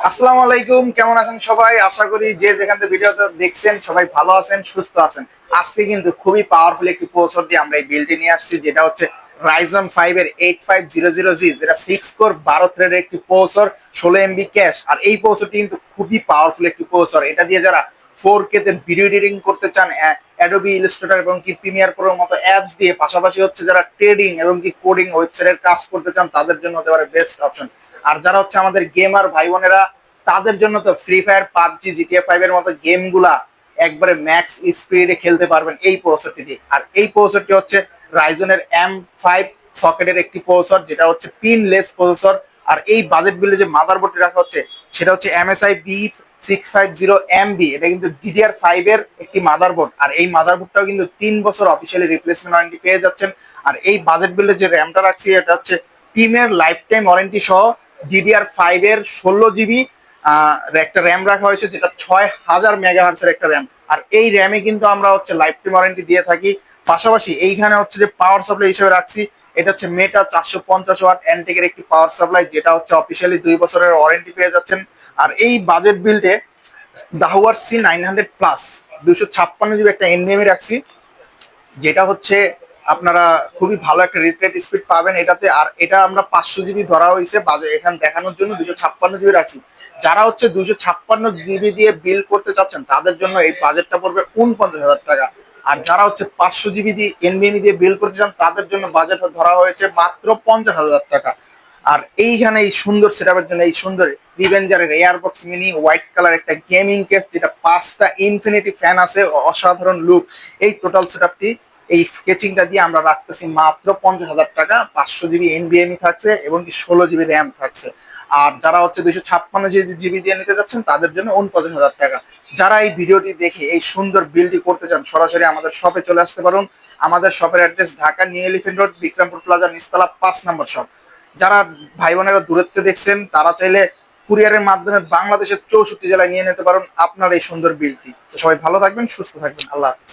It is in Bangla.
আসসালামু আলাইকুম, কেমন আছেন সবাই? আশা করি যে যেখান থেকে ভিডিওটা দেখছেন সবাই ভালো আছেন, সুস্থ আছেন। আজকে কিন্তু খুবই পাওয়ারফুল একটি প্রসেসর দিয়ে আমরা এই বিলটি নিয়ে আসছি, যেটা হচ্ছে রাইজন 5 এর 8500G, যেটা 6 কোর 12 থ্রেডের একটি প্রসেসর, 16 MB ক্যাশ। আর এই প্রসেসরটি কিন্তু খুবই পাওয়ারফুল একটি প্রসেসর। এটা দিয়ে যারা 4K তে ভিডিও এডিটিং করতে চান, অ্যাডোবি ইলাস্ট্রেটর এবং কি প্রিমিয়ার প্রোর মতো অ্যাপস দিয়ে, পাশাপাশি হচ্ছে যারা ট্রেডিং এবং কি কোডিং ওয়েবসাইটের কাজ করতে চান, তাদের জন্য হতে পারে বেস্ট অপশন। আর যারা হচ্ছে আমাদের গেমার ভাই বোনেরা, তাদের জন্য তো ফ্রি ফায়ার, পাবজি, জিটিএ 5 এর মতো গেমগুলা একবারে ম্যাক্স স্পিডে খেলতে পারবেন এই প্রসেসরটি দিয়ে। আর এই প্রসেসরটি হচ্ছে রাইজনের M5 সকেটের একটি প্রসেসর, যেটা হচ্ছে পিনলেস প্রসেসর। আর এই বাজেট বিলে যে মাদারবোর্ডটি রাখা হচ্ছে সেটা হচ্ছে MSI B650MB। এটা কিন্তু DDR5 এর একটি মাদারবোর্ড। আর এই মাদারবোর্ডটাও কিন্তু 3 বছর অফিসিয়ালি রিপ্লেসমেন্ট ওয়ারেন্টি পেয়ে যাচ্ছেন। আর এই বাজেট বিলে যে র্যামটা রাখছি এটা হচ্ছে টিমের লাইফ টাইম ওয়ারেন্টি সহ DDR5 এর 16 GB একটা র্যাম রাখা হয়েছে, যেটা 6000 মেগাহার্টসের একটা র্যাম। আর এই র্যামে কিন্তু আমরা হচ্ছে লাইফ টাইম ওয়ারেন্টি দিয়ে থাকি। পাশাপাশি এইখানে হচ্ছে যে পাওয়ার সাপ্লাই হিসেবে রাখছি, এটা হচ্ছে মেটা 450 ওয়াট এনটেকের একটি পাওয়ার সাপ্লাই, যেটা হচ্ছে অফিসিয়ালি 2 বছরের ওয়ারেন্টি পেয়ে যাচ্ছেন। আর এই বাজেট বিল্ডে দাহুয়ার C900 প্লাস 256 GB একটা এনভিএমই রাখছি, যেটা হচ্ছে আপনারা খুবই ভালো একটা রিফ্রেশ স্পিড পাবেন এটাতে। আর এটা আমরা 500 GB ধরা হয়েছে বাজে এখানে দেখানোর জন্য, 256 GB রাখছি। যারা হচ্ছে 256 GB দিয়ে বিল করতে চাচ্ছেন তাদের জন্য এই বাজেটটা পড়বে 49,000 টাকা। আর যারা হচ্ছে 500 GB দিয়ে এনবিএমই দিয়ে বিল করতে চান তাদের জন্য বাজেট ধরা হয়েছে মাত্র 50,000 টাকা। আর এইখানে এই সুন্দর সেটআপের জন্য এই সুন্দর রিভেঞ্জারের এয়ারবক্স মিনি হোয়াইট কালার একটা গেমিং কেস, যেটা 5টা ইনফিনিটি ফ্যান আছে, অসাধারণ লুক। এই টোটাল সেটআপটি এই স্কেচিংটা দিয়ে আমরা রাখতেছি মাত্র 50,000 টাকা। 500 GB এনবিএমই থাকছে এবং কি 16 GB র্যাম থাকছে। আর যারা হচ্ছে 256 GB দিয়ে নিতে যাচ্ছেন তাদের জন্য 49,000 টাকা। যারা এই ভিডিওটি দেখে এই সুন্দর বিলটি করতে চান, সরাসরি আমাদের শপে চলে আসতে পারুন। আমাদের শপের address Dhaka new elephant road, Bikrampur plaza, নিচতলা 5 নম্বর শপ। যারা ভাই বোনেরা দূরত্বে দেখছেন তারা চাইলে কুরিয়ারের মাধ্যমে বাংলাদেশের 64 জেলায় নিয়ে নিতে পারেন আপনার এই সুন্দর বিলটি। তো সবাই ভালো থাকবেন, সুস্থ থাকবেন, আল্লাহ হাফিজ।